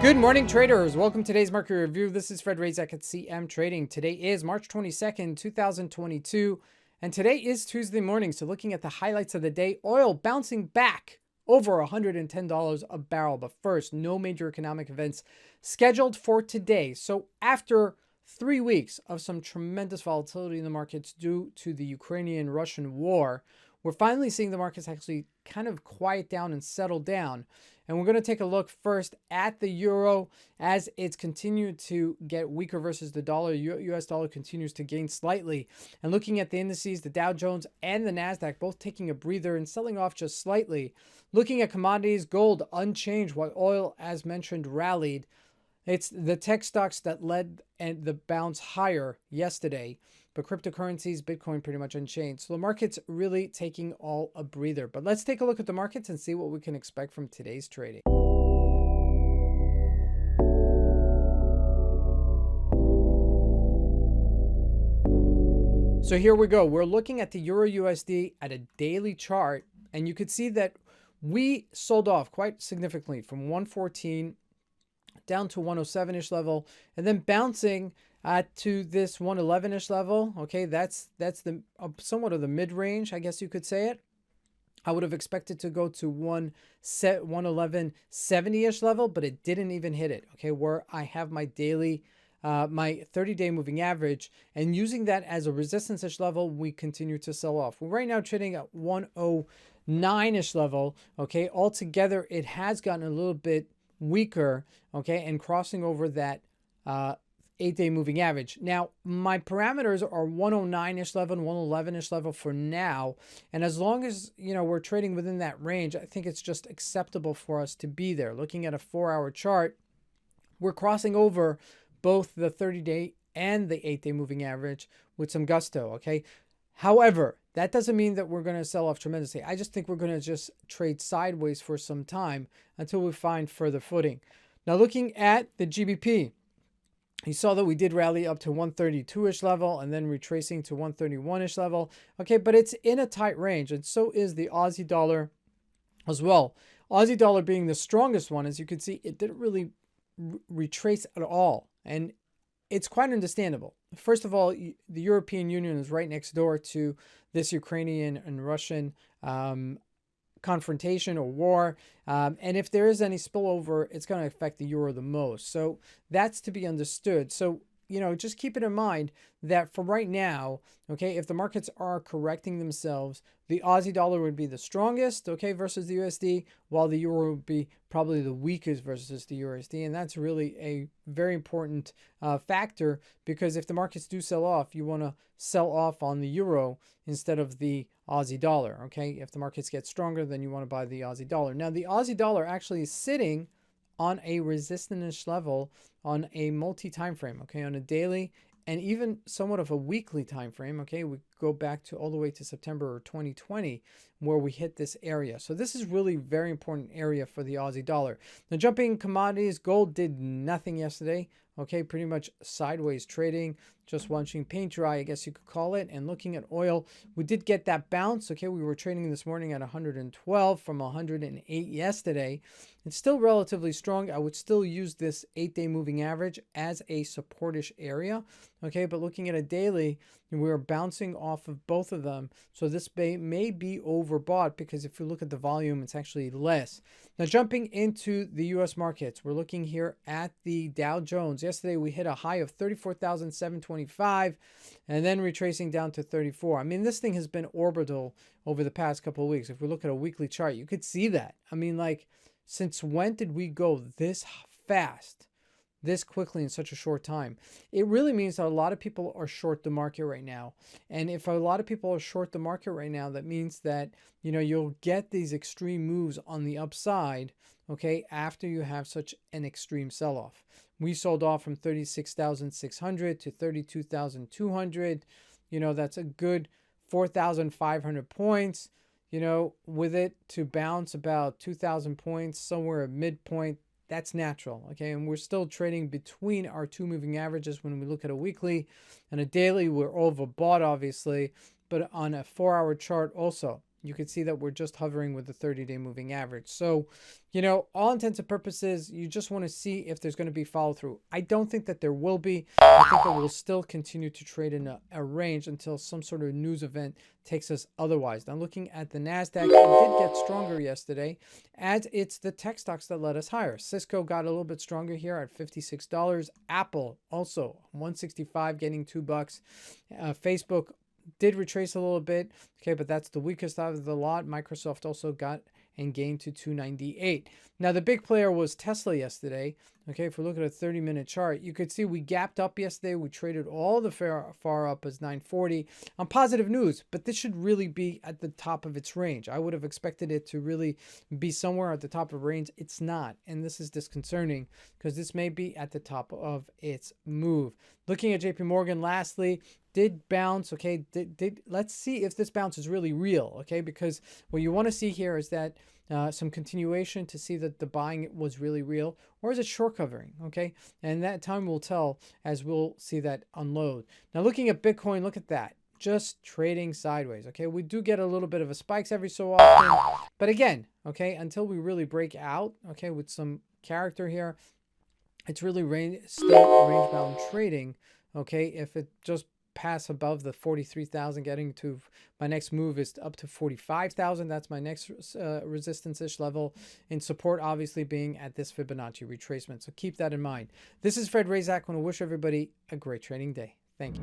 Good morning, traders. Welcome to today's market review. This is Fred Razak at CM Trading. Today is March 22nd, 2022, and today is Tuesday morning. So looking at the highlights of the day, oil bouncing back over $110 a barrel. But first, no major economic events scheduled for today. So after 3 weeks of some tremendous volatility in the markets due to the Ukrainian-Russian war, we're finally seeing the markets actually kind of quiet down and settle down. And we're going to take a look first at the euro as it's continued to get weaker versus the dollar. U.S. dollar continues to gain slightly. And looking at the indices, the Dow Jones and the NASDAQ both taking a breather and selling off just slightly. Looking at commodities, gold unchanged while oil, as mentioned, rallied. It's the tech stocks that led and the bounce higher yesterday, but cryptocurrencies, Bitcoin pretty much unchanged. So the market's really taking all a breather. But let's take a look at the markets and see what we can expect from today's trading. So here we go. We're looking at the Euro USD at a daily chart, and you could see that we sold off quite significantly from 114 down to 107-ish level, and then bouncing to this 111-ish level. Okay, that's the somewhat of the mid-range, I guess you could say it. I would have expected to go to 111.70-ish level, but it didn't even hit it. Okay, where I have my daily, my 30-day moving average, and using that as a resistance-ish level, we continue to sell off. We're right now trading at 109-ish level. Okay, altogether, it has gotten a little bit weaker, okay, and crossing over that 8-day moving average. Now, my parameters are 109-ish level and 111-ish level for now, and as long as, you know, we're trading within that range, I think it's just acceptable for us to be there. Looking at a 4-hour chart, we're crossing over both the 30-day and the 8-day moving average with some gusto, okay? However, that doesn't mean that we're going to sell off tremendously. I just think we're going to just trade sideways for some time until we find further footing. Now, looking at the GBP, you saw that we did rally up to 132-ish level and then retracing to 131-ish level. Okay, but it's in a tight range, and so is the Aussie dollar as well. Aussie dollar being the strongest one, as you can see, it didn't really retrace at all, and it's quite understandable. First of all, the European Union is right next door to this Ukrainian and Russian confrontation or war. And if there is any spillover, it's going to affect the euro the most. So that's to be understood. So, you know, just keep it in mind that for right now, okay, if the markets are correcting themselves, the Aussie dollar would be the strongest, okay, versus the USD, while the euro would be probably the weakest versus the USD. And that's really a very important factor, because if the markets do sell off, you want to sell off on the euro instead of the Aussie dollar, okay? If the markets get stronger, then you want to buy the Aussie dollar. Now, the Aussie dollar actually is sitting on a resistance level on a multi-time frame, okay, on a daily and even somewhat of a weekly time frame, okay? We go back to all the way to September 2020 where we hit this area. So this is really very important area for the Aussie dollar. Now, jumping commodities, gold did nothing yesterday, okay? Pretty much sideways trading, just watching paint dry, I guess you could call it. And looking at oil, we did get that bounce, okay? We were trading this morning at 112 from 108 yesterday. It's still relatively strong. I would still use this 8-day moving average as a supportish area, okay? But looking at a daily, we're bouncing off of both of them. So this may be overbought, because if you look at the volume, it's actually less. Now, jumping into the U.S. markets, we're looking here at the Dow Jones. Yesterday, we hit a high of 34,725 and then retracing down to 34. I mean, this thing has been orbital over the past couple of weeks. If we look at a weekly chart, you could see that. I mean, like, since when did we go this fast, this quickly in such a short time? It really means that a lot of people are short the market right now. And if a lot of people are short the market right now, that means that, you know, you'll get these extreme moves on the upside, okay, after you have such an extreme sell-off. We sold off from 36,600 to 32,200. You know, that's a good 4,500 points. You know, with it to bounce about 2,000 points, somewhere at midpoint, that's natural, okay? And we're still trading between our two moving averages when we look at a weekly. And a daily, we're overbought, obviously, but on a 4-hour chart also, you can see that we're just hovering with the 30-day moving average. So, you know, all intents and purposes, you just want to see if there's going to be follow through. I don't think that there will be. I think that we'll still continue to trade in a range until some sort of news event takes us otherwise. Now, looking at the NASDAQ, it did get stronger yesterday, as it's the tech stocks that led us higher. Cisco got a little bit stronger here at $56. Apple also $165, getting $2. Facebook did retrace a little bit, okay, but that's the weakest out of the lot. Microsoft also got and gained to 298. Now, the big player was Tesla yesterday. Okay, if we look at a 30-minute chart, you could see we gapped up yesterday. We traded all the far up as 940 on positive news, but this should really be at the top of its range. I would have expected it to really be somewhere at the top of range. It's not, and this is disconcerting because this may be at the top of its move. Looking at JP Morgan, lastly, did bounce, okay, let's see if this bounce is really real, okay, because what you want to see here is that some continuation to see that the buying was really real, or is it short covering, okay, and that time will tell as we'll see that unload. Now, looking at Bitcoin, look at that, just trading sideways, okay, we do get a little bit of a spikes every so often, but again, okay, until we really break out, okay, with some character here, it's really still range bound trading, okay, if it just pass above the 43,000, getting to my next move is up to 45,000. That's my next resistance-ish level, in support obviously being at this Fibonacci retracement. So keep that in mind. This is Fred Razak. I want to wish everybody a great trading day. Thank you.